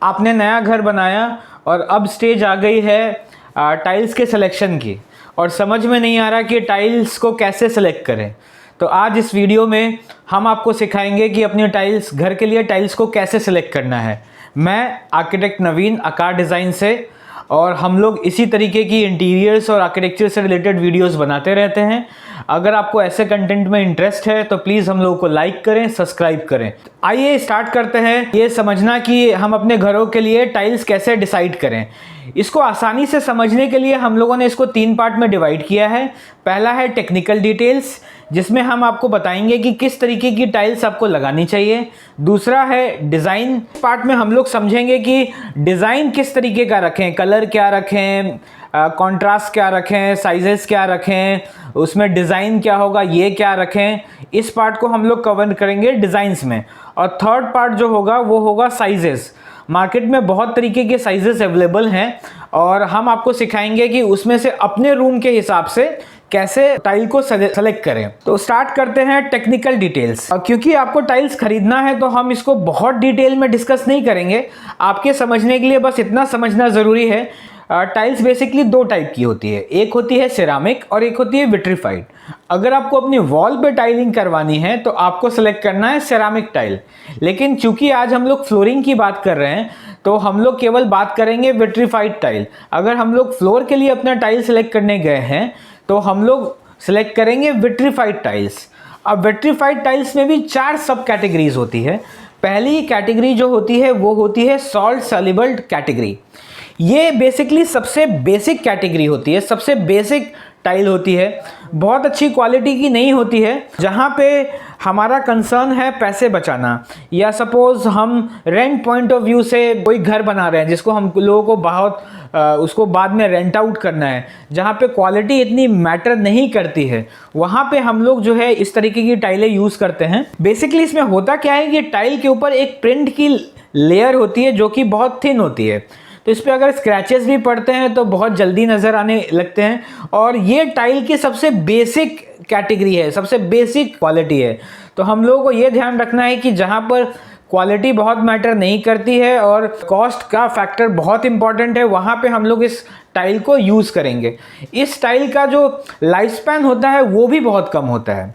आपने नया घर बनाया और अब स्टेज आ गई है टाइल्स के सिलेक्शन की, और समझ में नहीं आ रहा कि टाइल्स को कैसे सेलेक्ट करें। तो आज इस वीडियो में हम आपको सिखाएंगे कि अपनी टाइल्स, घर के लिए टाइल्स को कैसे सेलेक्ट करना है। मैं आर्किटेक्ट नवीन, आकार डिज़ाइन से, और हम लोग इसी तरीके की इंटीरियर्स और आर्किटेक्चर से रिलेटेड वीडियोस बनाते रहते हैं। अगर आपको ऐसे कंटेंट में इंटरेस्ट है तो प्लीज़ हम लोगों को लाइक करें, सब्सक्राइब करें। आइए स्टार्ट करते हैं ये समझना कि हम अपने घरों के लिए टाइल्स कैसे डिसाइड करें। इसको आसानी से समझने के लिए हम लोगों ने इसको 3 पार्ट में डिवाइड किया है। पहला है टेक्निकल डिटेल्स, जिसमें हम आपको बताएंगे कि किस तरीके की टाइल्स आपको लगानी चाहिए। दूसरा है डिज़ाइन पार्ट में हम लोग समझेंगे कि डिज़ाइन किस तरीके का रखें, कलर क्या रखें, कॉन्ट्रास्ट क्या रखें, साइजेस क्या रखें, उसमें डिज़ाइन क्या होगा, ये क्या रखें। इस पार्ट को हम लोग कवर करेंगे डिज़ाइंस में। और थर्ड पार्ट जो होगा वो होगा साइजेस। मार्केट में बहुत तरीके के साइजेस अवेलेबल हैं और हम आपको सिखाएंगे कि उसमें से अपने रूम के हिसाब से कैसे टाइल को सेलेक्ट करें। तो स्टार्ट करते हैं टेक्निकल डिटेल्स। क्योंकि आपको टाइल्स खरीदना है तो हम इसको बहुत डिटेल में डिस्कस नहीं करेंगे, आपके समझने के लिए बस इतना समझना ज़रूरी है। टाइल्स बेसिकली 2 टाइप की होती है, एक होती है सिरामिक और एक होती है विट्रीफाइड। अगर आपको अपनी वॉल पे टाइलिंग करवानी है तो आपको सेलेक्ट करना है सिरामिक टाइल, लेकिन चूंकि आज हम लोग फ्लोरिंग की बात कर रहे हैं तो हम लोग केवल बात करेंगे विट्रीफाइड टाइल। अगर हम लोग फ्लोर के लिए अपना टाइल सेलेक्ट करने गए हैं तो हम लोग सेलेक्ट करेंगे विट्रीफाइड टाइल्स। अब विट्रीफाइड टाइल्स में भी 4 सब कैटेगरीज होती है। पहली कैटेगरी जो होती है वो होती है सॉल्ट सॉल्युबल कैटेगरी। ये बेसिकली सबसे बेसिक कैटेगरी होती है, सबसे बेसिक टाइल होती है, बहुत अच्छी क्वालिटी की नहीं होती है। जहाँ पे हमारा कंसर्न है पैसे बचाना, या सपोज़ हम रेंट पॉइंट ऑफ व्यू से कोई घर बना रहे हैं जिसको हम लोगों को बहुत उसको बाद में रेंट आउट करना है, जहाँ पे क्वालिटी इतनी मैटर नहीं करती है, वहाँ पे हम लोग जो है इस तरीके की टाइलें यूज़ करते हैं। बेसिकली इसमें होता क्या है कि टाइल के ऊपर एक प्रिंट की लेयर होती है जो कि बहुत थिन होती है, तो इस पर अगर स्क्रैचेस भी पड़ते हैं तो बहुत जल्दी नज़र आने लगते हैं। और ये टाइल की सबसे बेसिक कैटेगरी है, सबसे बेसिक क्वालिटी है। तो हम लोगों को ये ध्यान रखना है कि जहाँ पर क्वालिटी बहुत मैटर नहीं करती है और कॉस्ट का फैक्टर बहुत इंपॉर्टेंट है, वहाँ पे हम लोग इस टाइल को यूज़ करेंगे। इस टाइल का जो लाइफ स्पैन होता है वो भी बहुत कम होता है।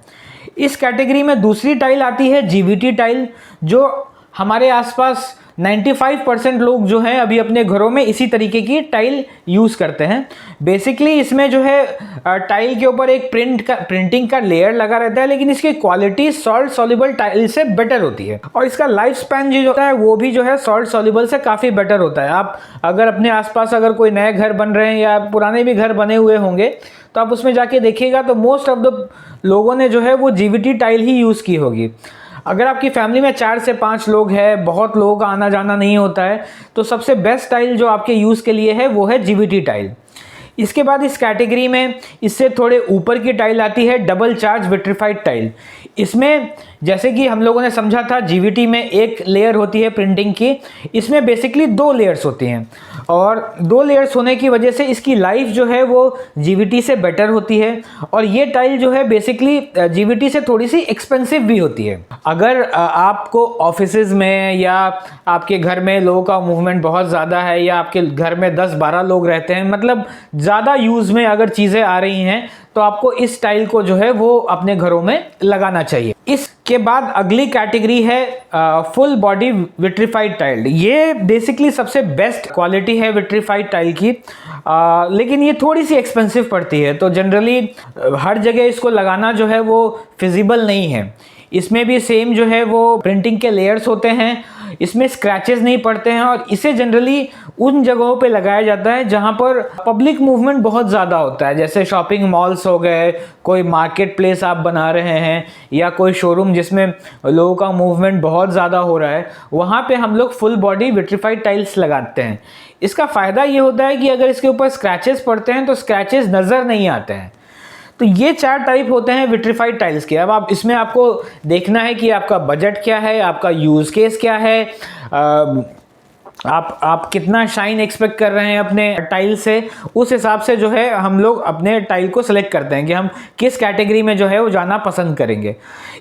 इस कैटेगरी में दूसरी टाइल आती है जीवीटी टाइल, जो हमारे आसपास 95% लोग जो हैं अभी अपने घरों में इसी तरीके की टाइल यूज़ करते हैं। बेसिकली इसमें जो है टाइल के ऊपर एक प्रिंटिंग का लेयर लगा रहता है, लेकिन इसकी क्वालिटी सॉल्ट सॉल्युबल टाइल से बेटर होती है और इसका लाइफ स्पैन जो होता है वो भी जो है सॉल्ट सॉल्युबल से काफ़ी बेटर होता है। आप अगर अपने आसपास अगर कोई नए घर बन रहे हैं या पुराने भी घर बने हुए होंगे तो आप उसमें जाके देखिएगा तो मोस्ट ऑफ द लोगों ने जो है वो जीवीटी टाइल ही यूज़ की होगी। अगर आपकी फैमिली में 4 से 5 लोग हैं, बहुत लोगों का आना जाना नहीं होता है, तो सबसे बेस्ट टाइल जो आपके यूज़ के लिए है वो है जीवीटी टाइल। इसके बाद इस कैटेगरी में इससे थोड़े ऊपर की टाइल आती है डबल चार्ज विट्रीफाइड टाइल। इसमें जैसे कि हम लोगों ने समझा था जीवीटी में एक लेयर होती है प्रिंटिंग की, इसमें बेसिकली 2 लेयर्स होती हैं और 2 लेयर्स होने की वजह से इसकी लाइफ जो है वो जीवीटी से बेटर होती है। और ये टाइल जो है बेसिकली जीवीटी से थोड़ी सी एक्सपेंसिव भी होती है। अगर आपको ऑफिसेज में या आपके घर में लोगों का मूवमेंट बहुत ज़्यादा है या आपके घर में 10-12 लोग रहते हैं, मतलब ज़्यादा यूज़ में अगर चीज़ें आ रही हैं, तो आपको इस टाइल को जो है वो अपने घरों में लगाना चाहिए। इसके बाद अगली कैटेगरी है फुल बॉडी विट्रीफाइड टाइल। ये बेसिकली सबसे बेस्ट क्वालिटी है विट्रीफाइड टाइल की, लेकिन ये थोड़ी सी एक्सपेंसिव पड़ती है, तो जनरली हर जगह इसको लगाना जो है वो फिजिबल नहीं है। इसमें भी सेम जो है वो प्रिंटिंग के लेयर्स होते हैं, इसमें स्क्रैचेस नहीं पड़ते हैं और इसे जनरली उन जगहों पे लगाया जाता है जहां पर पब्लिक मूवमेंट बहुत ज़्यादा होता है, जैसे शॉपिंग मॉल्स हो गए, कोई मार्केट प्लेस आप बना रहे हैं या कोई शोरूम जिसमें लोगों का मूवमेंट बहुत ज़्यादा हो रहा है, वहाँ पे हम लोग फुल बॉडी विट्रीफाइड टाइल्स लगाते हैं। इसका फ़ायदा ये होता है कि अगर इसके ऊपर स्क्रैचेस पड़ते हैं तो स्क्रैचेस नज़र नहीं आते हैं। तो ये 4 टाइप होते हैं विट्रीफाइड टाइल्स के। अब आप इसमें आपको देखना है कि आपका बजट क्या है, आपका यूज़ केस क्या है, आप कितना शाइन एक्सपेक्ट कर रहे हैं अपने टाइल से, उस हिसाब से जो है हम लोग अपने टाइल को सिलेक्ट करते हैं कि हम किस कैटेगरी में जो है वो जाना पसंद करेंगे।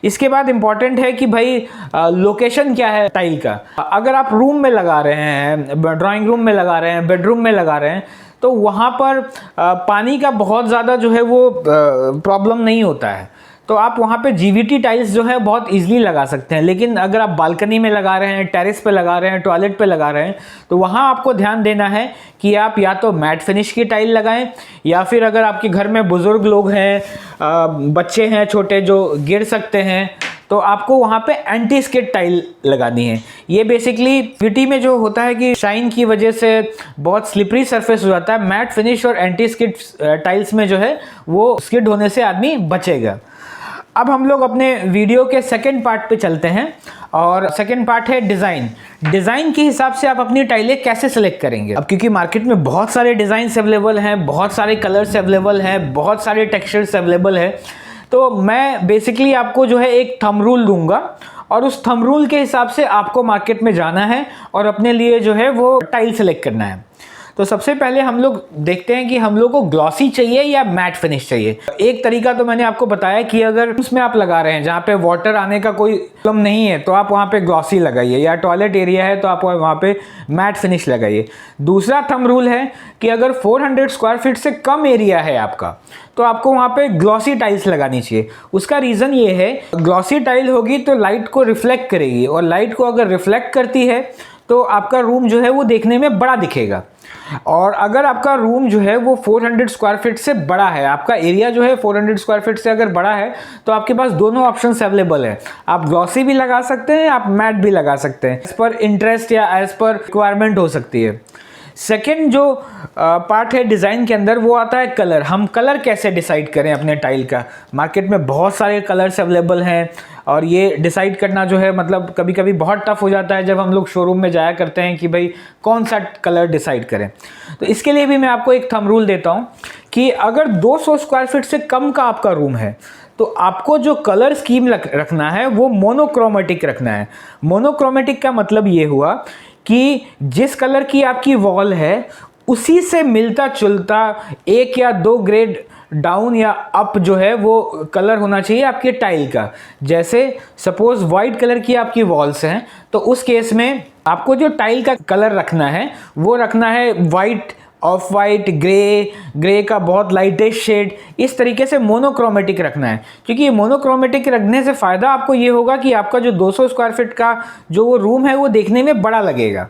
इसके बाद इम्पॉर्टेंट है कि भाई लोकेशन क्या है टाइल का। अगर आप रूम में लगा रहे हैं, ड्राइंग रूम में लगा रहे हैं, बेडरूम में लगा रहे हैं, तो वहाँ पर पानी का बहुत ज़्यादा जो है वो प्रॉब्लम नहीं होता है, तो आप वहाँ पे जीवीटी टाइल्स जो है बहुत इजीली लगा सकते हैं। लेकिन अगर आप बालकनी में लगा रहे हैं, टेरेस पे लगा रहे हैं, टॉयलेट पे लगा रहे हैं, तो वहाँ आपको ध्यान देना है कि आप या तो मैट फिनिश की टाइल लगाएं, या फिर अगर आपके घर में बुज़ुर्ग लोग हैं, बच्चे हैं छोटे जो गिर सकते हैं, तो आपको वहाँ पे एंटी स्किड टाइल लगानी है। ये बेसिकली जीवीटी में जो होता है कि शाइन की वजह से बहुत स्लिपरी सरफेस हो जाता है, मैट फिनिश और एंटी स्किड टाइल्स में जो है वो स्किड होने से आदमी बचेगा। अब हम लोग अपने वीडियो के सेकंड पार्ट पे चलते हैं, और सेकंड पार्ट है डिज़ाइन। डिज़ाइन के हिसाब से आप अपनी टाइलें कैसे सेलेक्ट करेंगे। अब क्योंकि मार्केट में बहुत सारे डिज़ाइंस अवेलेबल हैं, बहुत सारे कलर्स अवेलेबल हैं, बहुत सारे टेक्सचर्स अवेलेबल है, तो मैं बेसिकली आपको जो है एक थंब रूल दूंगा, और उस थंब रूल के हिसाब से आपको मार्केट में जाना है और अपने लिए जो है वो टाइल सेलेक्ट करना है। तो सबसे पहले हम लोग देखते हैं कि हम लोग को ग्लॉसी चाहिए या मैट फिनिश चाहिए। एक तरीका तो मैंने आपको बताया कि अगर उसमें आप लगा रहे हैं जहाँ पे वाटर आने का कोई प्रॉब्लम नहीं है, तो आप वहाँ पे ग्लॉसी लगाइए, या टॉयलेट एरिया है तो आप वहाँ पे मैट फिनिश लगाइए। दूसरा थंब रूल है कि अगर 400 स्क्वायर फीट से कम एरिया है आपका, तो आपको वहाँ पे ग्लॉसी टाइल्स लगानी चाहिए। उसका रीज़न ये है, ग्लॉसी टाइल होगी तो लाइट को रिफ्लेक्ट करेगी, और लाइट को अगर रिफ्लेक्ट करती है तो आपका रूम जो है वो देखने में बड़ा दिखेगा। और अगर आपका रूम जो है वो 400 स्क्वायर फीट से बड़ा है, आपका एरिया जो है 400 स्क्वायर फीट से अगर बड़ा है, तो आपके पास दोनों ऑप्शंस अवेलेबल है। आप ग्लॉसी भी लगा सकते हैं, आप मैट भी लगा सकते हैं, एज पर इंटरेस्ट या एज पर रिक्वायरमेंट हो सकती है। सेकेंड जो पार्ट है डिज़ाइन के अंदर, वो आता है कलर। हम कलर कैसे डिसाइड करें अपने टाइल का। मार्केट में बहुत सारे कलर्स अवेलेबल हैं, और ये डिसाइड करना जो है मतलब कभी कभी बहुत टफ हो जाता है जब हम लोग शोरूम में जाया करते हैं कि भाई कौन सा कलर डिसाइड करें। तो इसके लिए भी मैं आपको एक थंब रूल देता हूँ कि अगर 200 स्क्वायर फीट से कम का आपका रूम है, तो आपको जो कलर स्कीम रखना है वो मोनोक्रोमेटिक रखना है। मोनोक्रोमेटिक का मतलब ये हुआ कि जिस कलर की आपकी वॉल है उसी से मिलता जुलता 1 या 2 ग्रेड डाउन या अप जो है वो कलर होना चाहिए आपके टाइल का। जैसे सपोज वाइट कलर की आपकी वॉल्स हैं, तो उस केस में आपको जो टाइल का कलर रखना है वो रखना है वाइट, ऑफ वाइट, ग्रे का बहुत लाइटेस्ट शेड, इस तरीके से मोनोक्रोमेटिक रखना है। क्योंकि ये मोनोक्रोमेटिक रखने से फ़ायदा आपको ये होगा कि आपका जो 200 स्क्वायर फीट का जो वो रूम है वो देखने में बड़ा लगेगा।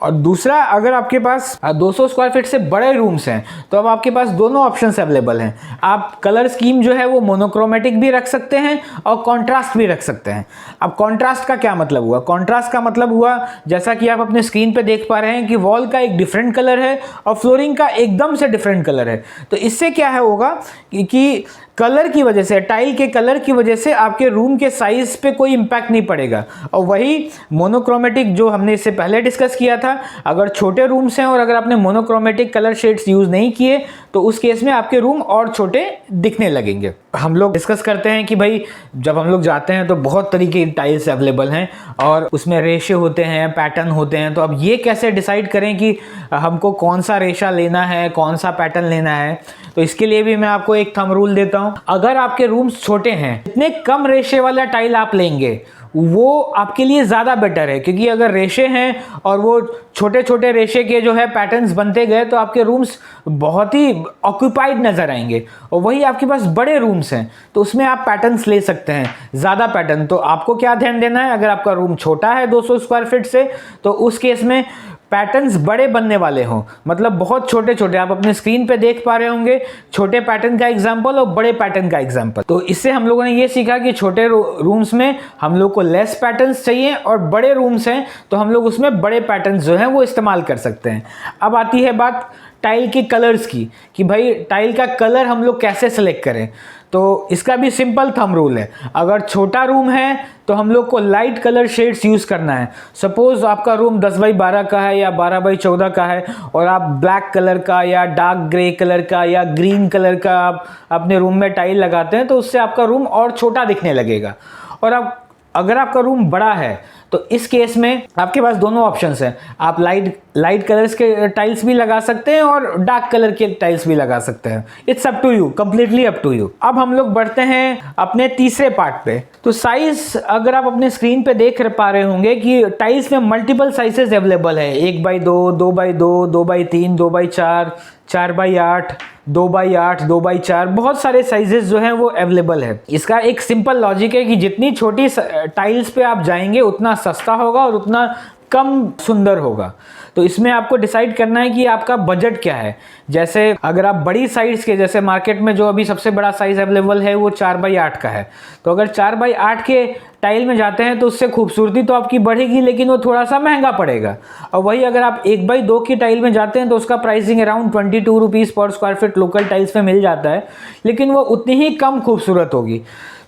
और दूसरा, अगर आपके पास 200 स्क्वायर फीट से बड़े रूम्स हैं, तो अब आपके पास दोनों ऑप्शंस अवेलेबल हैं। आप कलर स्कीम जो है वो मोनोक्रोमेटिक भी रख सकते हैं और कॉन्ट्रास्ट भी रख सकते हैं। अब कॉन्ट्रास्ट का क्या मतलब हुआ? कॉन्ट्रास्ट का मतलब हुआ, जैसा कि आप अपने स्क्रीन पे देख पा रहे हैं कि वॉल का एक डिफरेंट कलर है और फ्लोरिंग का एकदम से डिफरेंट कलर है। तो इससे क्या है होगा कि कलर की वजह से, टाइल के कलर की वजह से आपके रूम के साइज पे कोई इम्पैक्ट नहीं पड़ेगा। और वही मोनोक्रोमेटिक जो हमने इससे पहले डिस्कस किया था, अगर छोटे रूम्स हैं और अगर आपने मोनोक्रोमेटिक कलर शेड्स यूज़ नहीं किए, तो उस केस में आपके रूम और छोटे दिखने लगेंगे। हम लोग डिस्कस करते हैं कि भाई जब हम लोग जाते हैं तो बहुत तरीके की टाइल्स अवेलेबल हैं और उसमें रेशे होते हैं, पैटर्न होते हैं। तो अब ये कैसे डिसाइड करें कि हमको कौन सा रेशा लेना है, कौन सा पैटर्न लेना है? तो इसके लिए भी मैं आपको एक थंब रूल देता हूं। अगर आपके रूम्स छोटे हैं, जितने कम रेशे वाला टाइल आप लेंगे वो आपके लिए ज़्यादा बेटर है। क्योंकि अगर रेशे हैं और वो छोटे छोटे रेशे के जो है पैटर्न्स बनते गए, तो आपके रूम्स बहुत ही ऑक्यूपाइड नज़र आएंगे। और वही आपके पास बड़े रूम्स हैं तो उसमें आप पैटर्न्स ले सकते हैं, ज़्यादा पैटर्न। तो आपको क्या ध्यान देना है, अगर आपका रूम छोटा है 200 स्क्वायर फीट से, तो उस केस में पैटर्न्स बड़े बनने वाले हों, मतलब बहुत छोटे छोटे। आप अपने स्क्रीन पे देख पा रहे होंगे छोटे पैटर्न का एग्जांपल और बड़े पैटर्न का एग्जांपल। तो इससे हम लोगों ने ये सीखा कि छोटे रूम्स में हम लोग को लेस पैटर्न्स चाहिए और बड़े रूम्स हैं तो हम लोग उसमें बड़े पैटर्न्स जो हैं वो इस्तेमाल कर सकते हैं। अब आती है बात टाइल के कलर्स की कि भाई टाइल का कलर हम लोग कैसे सेलेक्ट करें। तो इसका भी सिंपल थंब रूल है। अगर छोटा रूम है तो हम लोग को लाइट कलर शेड्स यूज़ करना है। सपोज आपका रूम 10x12 का है या 12x14 का है और आप ब्लैक कलर का या डार्क ग्रे कलर का या ग्रीन कलर का आप अपने रूम में टाइल लगाते हैं, तो उससे आपका रूम और छोटा दिखने लगेगा। और अब अगर आपका रूम बड़ा है तो इस केस में आपके पास दोनों ऑप्शंस हैं, आप लाइट कलर्स के टाइल्स भी लगा सकते हैं और डार्क कलर के टाइल्स भी लगा सकते हैं। It's up to you, completely up to you. अब हम लोग बढ़ते हैं अपने तीसरे पार्ट पे। तो साइज अगर आप अपने स्क्रीन पे देख पा रहे होंगे कि टाइल्स में मल्टीपल साइजेस अवेलेबल है, 1x2, 2x2, 2x3, 2x4, 4x8, 2x8, 2x4, बहुत सारे साइजेस जो हैं वो अवेलेबल है। इसका एक सिंपल लॉजिक है कि जितनी छोटी टाइल्स पे आप जाएंगे उतना सस्ता होगा और उतना कम सुंदर होगा। तो इसमें आपको डिसाइड करना है कि आपका बजट क्या है। जैसे अगर आप बड़ी साइज के, जैसे मार्केट में जो अभी सबसे बड़ा साइज अवेलेबल है वो 4x8 का है, तो अगर 4x8 के टाइल में जाते हैं तो उससे खूबसूरती तो आपकी बढ़ेगी, लेकिन वो थोड़ा सा महंगा पड़ेगा। और वही अगर आप 1x2 की टाइल में जाते हैं तो उसका प्राइसिंग अराउंड 22 रुपीज़ पर स्क्वायर फीट लोकल टाइल्स में मिल जाता है, लेकिन वो उतनी ही कम खूबसूरत होगी।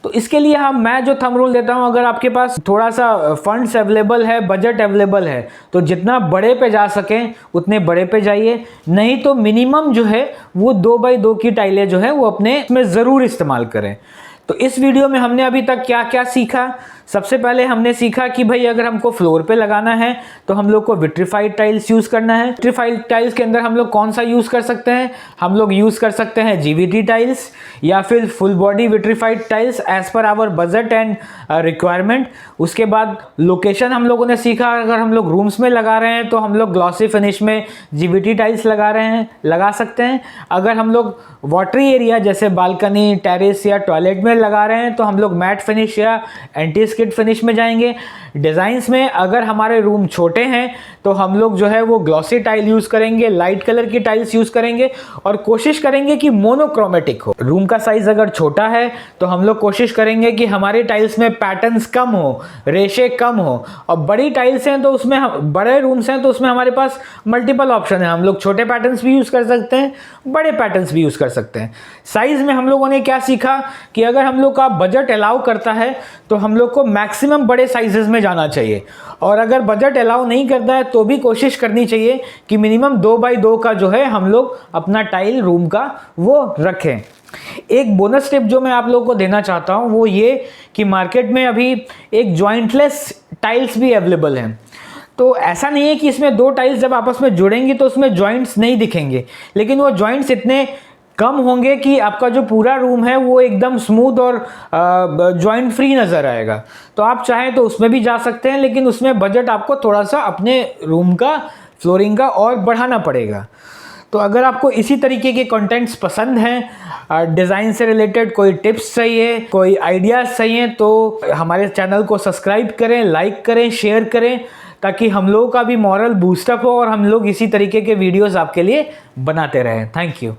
तो इसके लिए मैं जो थंब रूल देता हूँ, अगर आपके पास थोड़ा सा फंड्स अवेलेबल है, बजट अवेलेबल है, तो जितना बड़े पे जा सकें उतने बड़े पे जाइए, नहीं तो मिनिमम जो है वो 2x2 की टाइलें जो है वो अपने में ज़रूर इस्तेमाल करें। तो इस वीडियो में हमने अभी तक क्या क्या सीखा। सबसे पहले हमने सीखा कि भाई अगर हमको फ्लोर पे लगाना है तो हम लोग को विट्रीफाइड टाइल्स यूज़ करना है। विट्रीफाइड टाइल्स के अंदर हम लोग कौन सा यूज़ कर सकते हैं, हम लोग यूज़ कर सकते हैं जीवीटी टाइल्स या फिर full body vitrified tiles as per our budget and requirement. उसके बाद लोकेशन हम लोगों ने सीखा, अगर हम लोग रूम्स में लगा रहे हैं तो हम लोग ग्लॉसी फिनिश में जीवीटी टाइल्स लगा सकते हैं। अगर हम लोग वाटरी एरिया जैसे बालकनी, टेरेस या टॉयलेट में लगा रहे हैं तो हम लोग मैट फिनिश या एंटी स्किड फिनिश में जाएंगे। डिज़ाइंस में अगर हमारे रूम छोटे हैं तो हम लोग जो है वो ग्लॉसी टाइल यूज़ करेंगे, लाइट कलर की टाइल्स यूज़ करेंगे और कोशिश करेंगे कि मोनोक्रोमेटिक हो। रूम का साइज़ अगर छोटा है तो हम लोग कोशिश करेंगे कि हमारे टाइल्स में पैटर्न्स कम हो, रेशे कम हो। और बड़ी टाइल्स हैं तो उसमें, बड़े रूम्स हैं तो उसमें हमारे पास मल्टीपल ऑप्शन है, हम लोग छोटे पैटर्न्स भी यूज़ कर सकते हैं, बड़े पैटर्न्स भी यूज़ कर सकते हैं। साइज़ में हम लोगों ने क्या सीखा कि अगर हम लोग का बजट अलाउ करता है तो हम लोग को मैक्सिमम बड़े साइजेस में जाना चाहिए, और अगर बजट अलाउ नहीं करता है तो भी कोशिश करनी चाहिए कि मिनिमम 2x2 का जो है हम लोग अपना टाइल रूम का वो रखें। एक बोनस टिप जो मैं आप लोगों को देना चाहता हूं वो ये कि मार्केट में अभी एक जॉइंटलेस टाइल्स भी अवेलेबल हैं। तो ऐसा नहीं है कि इसमें दो टाइल्स जब आपस में जुड़ेंगी तो उसमें जॉइंट्स नहीं दिखेंगे, लेकिन वो जॉइंट्स इतने कम होंगे कि आपका जो पूरा रूम है वो एकदम स्मूथ और जॉइंट फ्री नज़र आएगा। तो आप चाहें तो उसमें भी जा सकते हैं, लेकिन उसमें बजट आपको थोड़ा सा अपने रूम का फ्लोरिंग का और बढ़ाना पड़ेगा। तो अगर आपको इसी तरीके के कंटेंट्स पसंद हैं, डिज़ाइन से रिलेटेड कोई टिप्स चाहिए, कोई आइडियाज़ चाहिए, तो हमारे चैनल को सब्सक्राइब करें, लाइक करें, शेयर करें, ताकि हम लोगों का भी मॉरल बूस्टअप हो और हम लोग इसी तरीके के वीडियोज़ आपके लिए बनाते रहें। Thank you.